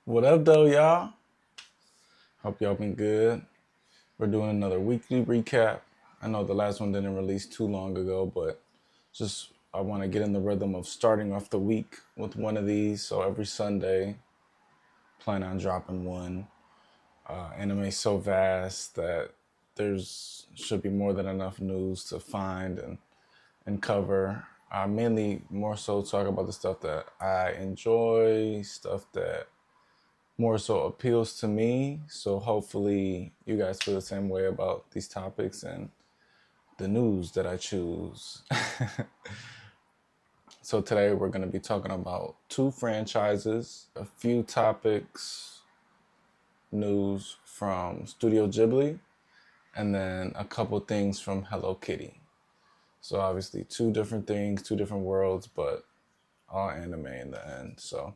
What up, though, y'all? Hope y'all been good. We're doing another weekly recap. I know the last one didn't release too long ago, but just I want to get in the rhythm of starting off the week with one of these. So every Sunday, plan on dropping one. Anime so vast that there's should be more than enough news to find and cover. I mainly more so talk about the stuff that I enjoy, stuff that more so appeals to me. So hopefully you guys feel the same way about these topics and the news that I choose. So today we're going to be talking about two franchises, a few topics, news from Studio Ghibli, and then a couple things from Hello Kitty. So obviously two different things, two different worlds, but all anime in the end. So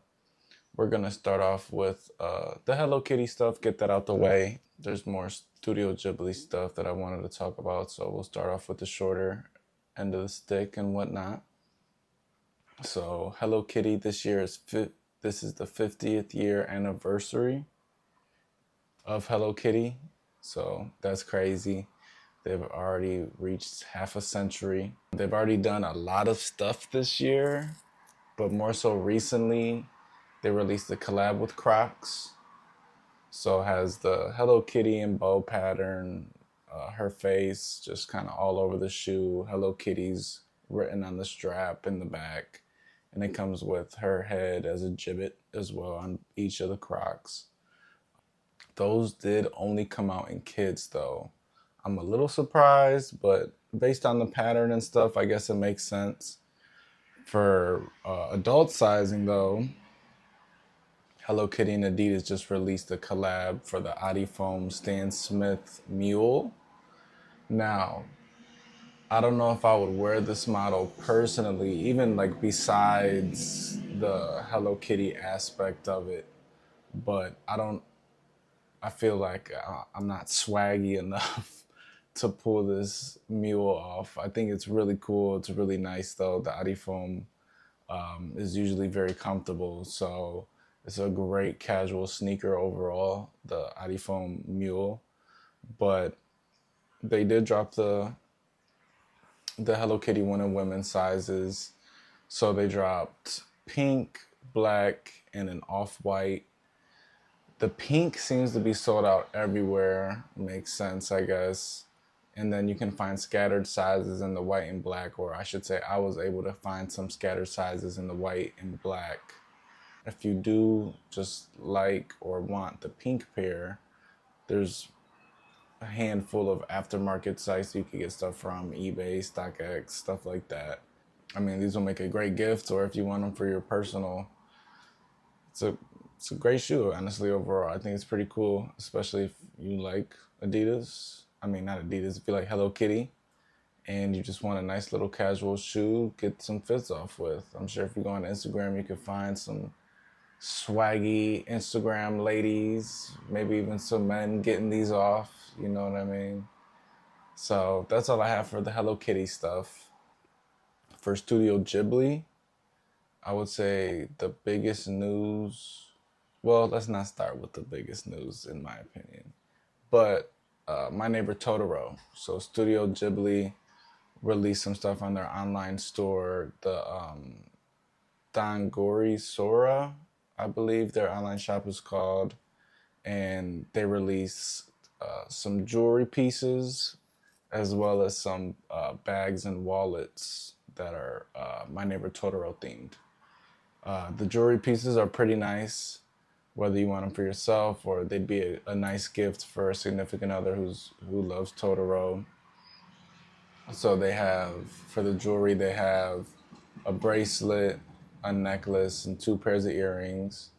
we're gonna start off with the Hello Kitty stuff, get that out the way. There's more Studio Ghibli stuff that I wanted to talk about, so we'll start off with the shorter end of the stick and whatnot. So Hello Kitty this year is this is the 50th year anniversary of Hello Kitty, so that's crazy. They've already reached half a century. They've already done a lot of stuff this year, but more so recently, they released a collab with Crocs. So it has the Hello Kitty and bow pattern, her face just kind of all over the shoe. Hello Kitty's written on the strap in the back. And it comes with her head as a gibbet as well on each of the Crocs. Those did only come out in kids though. I'm a little surprised, but based on the pattern and stuff, I guess it makes sense. For adult sizing though, Hello Kitty and Adidas just released a collab for the Adifoam Stan Smith Mule. Now, I don't know if I would wear this model personally, even like besides the Hello Kitty aspect of it, but I feel like I'm not swaggy enough to pull this mule off. I think it's really cool. It's really nice though. The Adifoam is usually very comfortable, so it's a great casual sneaker overall, the Adifoam Mule. But they did drop the Hello Kitty one in women's sizes. So they dropped pink, black, and an off-white. The pink seems to be sold out everywhere. Makes sense, I guess. And then you can find scattered sizes in the white and black, or I should say I was able to find some scattered sizes in the white and black. If you do just like or want the pink pair, there's a handful of aftermarket sites you can get stuff from, eBay, StockX, stuff like that. I mean, these will make a great gift, or if you want them for your personal, it's a it's a great shoe. Honestly, overall, I think it's pretty cool, especially if you like Adidas. I mean, not Adidas. If you like Hello Kitty, and you just want a nice little casual shoe, get some fits off with. I'm sure if you go on Instagram, you can find some swaggy Instagram ladies, maybe even some men getting these off. You know what I mean? So that's all I have for the Hello Kitty stuff. For Studio Ghibli, I would say the biggest news. Well, let's not start with the biggest news, in my opinion. But My Neighbor Totoro. So Studio Ghibli released some stuff on their online store. The Dangori Sora, I believe their online shop is called, and they release some jewelry pieces as well as some bags and wallets that are My Neighbor Totoro themed. The jewelry pieces are pretty nice, whether you want them for yourself or they'd be a nice gift for a significant other who loves Totoro. So they have, for the jewelry, they have a bracelet, a necklace, and two pairs of earrings.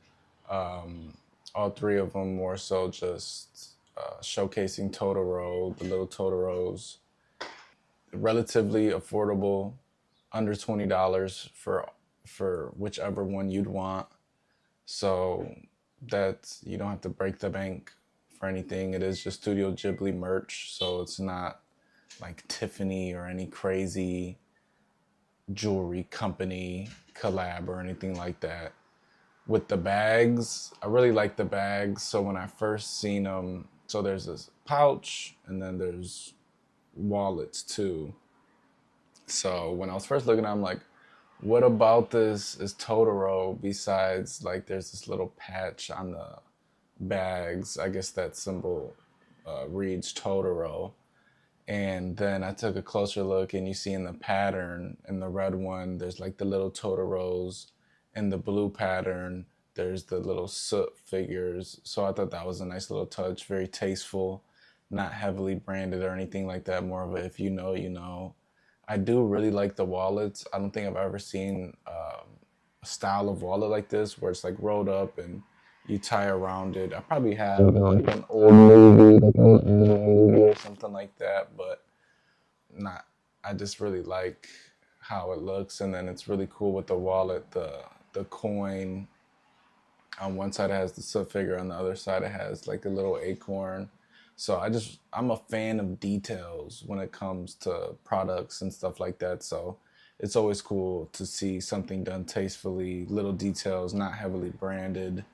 All three of them more so just showcasing Totoro, the little Totoros. Relatively affordable, under $20 for whichever one you'd want. So that you don't have to break the bank for anything. It is just Studio Ghibli merch, so it's not like Tiffany or any crazy jewelry company collab or anything like that. with the bags. I really like the bags. So when I first seen them, so there's this pouch and then there's wallets too. So when I was first looking at it, I'm like, what about this is Totoro besides like there's this little patch on the bags. I guess that symbol reads Totoro. And then I took a closer look, and you see in the pattern, in the red one, there's like the little Totoros. In the blue pattern, there's the little soot figures. So I thought that was a nice little touch, very tasteful, not heavily branded or anything like that. More of a if you know, you know. I do really like the wallets. I don't think I've ever seen a style of wallet like this where it's like rolled up and you tie around it. I probably have like an old movie, like an Anni movie or something like that, but not. I just really like how it looks, and then it's really cool with the wallet. The coin on one side it has the sub figure, on the other side it has like a little acorn. So I'm a fan of details when it comes to products and stuff like that. So it's always cool to see something done tastefully, little details, not heavily branded.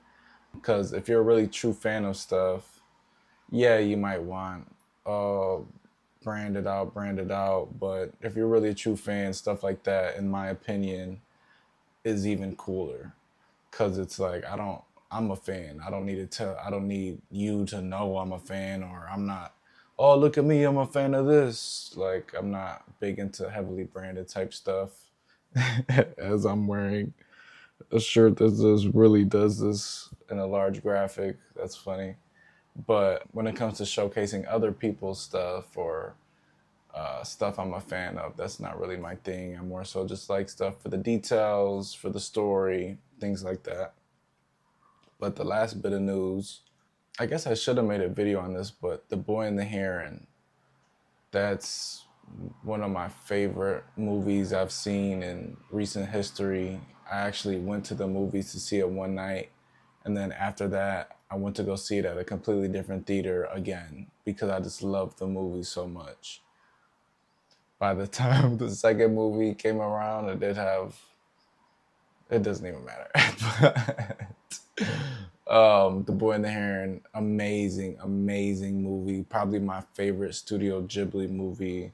Because if you're a really true fan of stuff, yeah, you might want uh branded out. But if you're really a true fan, stuff like that, in my opinion, is even cooler. Cause it's like I'm a fan. I don't need you to know I'm a fan, or I'm not, oh look at me, I'm a fan of this. Like I'm not big into heavily branded type stuff. As I'm wearing a shirt that just really does this in a large graphic. That's funny. But when it comes to showcasing other people's stuff or stuff I'm a fan of, that's not really my thing. I'm more so just like stuff for the details, for the story, things like that. But the last bit of news, I guess I should have made a video on this, but The Boy and the Heron, that's one of my favorite movies I've seen in recent history. I actually went to the movies to see it one night, and then after that, I went to go see it at a completely different theater again because I just loved the movie so much. By the time the second movie came around, it doesn't even matter. The Boy and the Heron, amazing, amazing movie. Probably my favorite Studio Ghibli movie,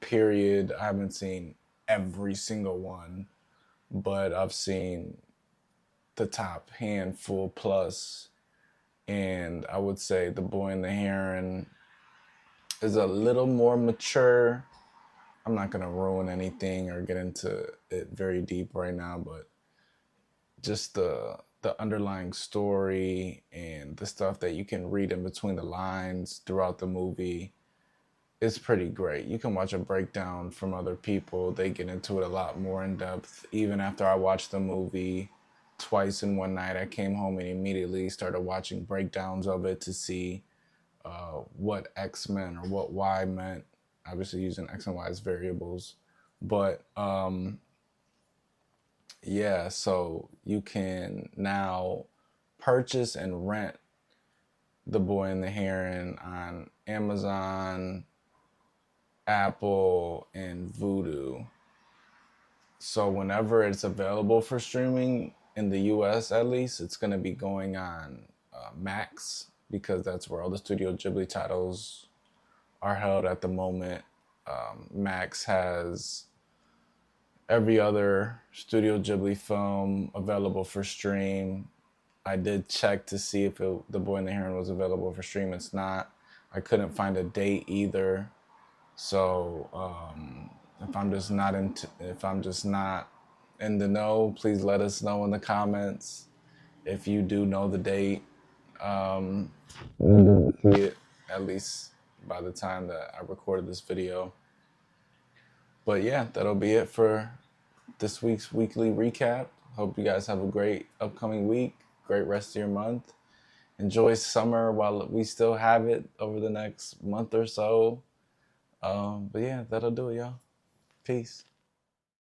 period. I haven't seen every single one, but I've seen the top handful plus. And I would say The Boy and the Heron is a little more mature. I'm not gonna ruin anything or get into it very deep right now, but just the underlying story and the stuff that you can read in between the lines throughout the movie is pretty great. You can watch a breakdown from other people. They get into it a lot more in depth. Even after I watched the movie twice in one night, I came home and immediately started watching breakdowns of it to see what X meant or what Y meant. Obviously using X and Y as variables. But yeah, so you can now purchase and rent The Boy and the Heron on Amazon, Apple, and Vudu. So whenever it's available for streaming in the US, at least, it's going to be going on Max because that's where all the Studio Ghibli titles are held at the moment. Max has every other Studio Ghibli film available for stream. I did check to see if The Boy and the Heron was available for stream. It's not. I couldn't find a date either. So if I'm just not in the know, please let us know in the comments if you do know the date. I didn't see it, at least by the time that I recorded this video. But yeah, that'll be it for this week's weekly recap. Hope you guys have a great upcoming week, great rest of your month. Enjoy summer while we still have it over the next month or so. But yeah, that'll do it, y'all. Peace.